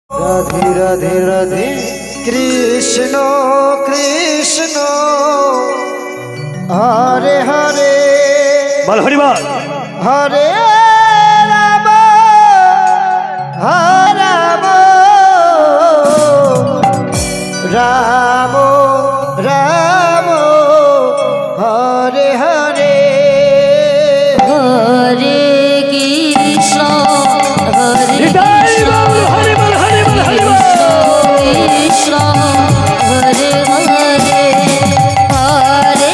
Radhe Radhe Radhe Krishna Krishna Hare Hare বল হরিবল হরে Ram হরে Ram Ram Ram Hare Hare Hare Krishna হরে Nitai বাউল হরিবল হরিবল হরিবল Krishna Hare Hare Hare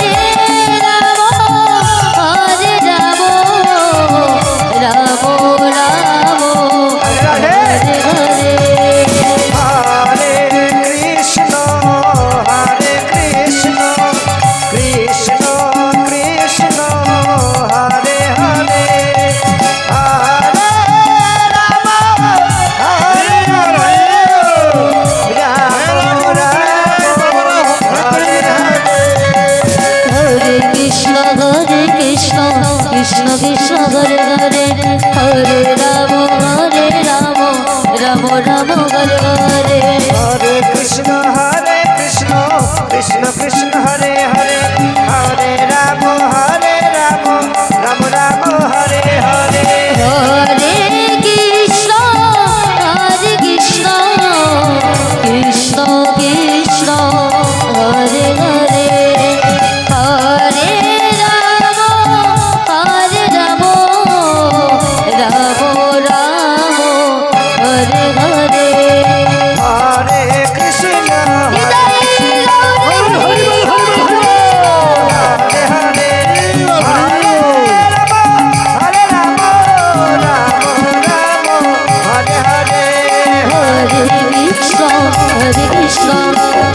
Ram Ram Ram Radhe Hare Hare Hare Krishna Krishna Krishna Hare Hare Hare Ram হরে Ram Hare Hare Hare Krishna Krishna Krishna Hare Hare Hare Ram Ram Ram Hare Hare हरे Krishna Krishna Krishna Hare Hare Hare Ram Ram Ram Hare Hare হরে Krishna Krishna Krishna Hare Hare Hare Ram Ram Ram Hare Hare हरे Krishna Nitai Gour হরিবল হরিবল Hare Hare Hare Ram Ram Hare Hare হরে Krishna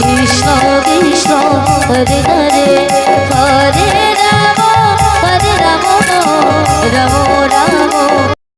Krishna Krishna Hare Hare Hare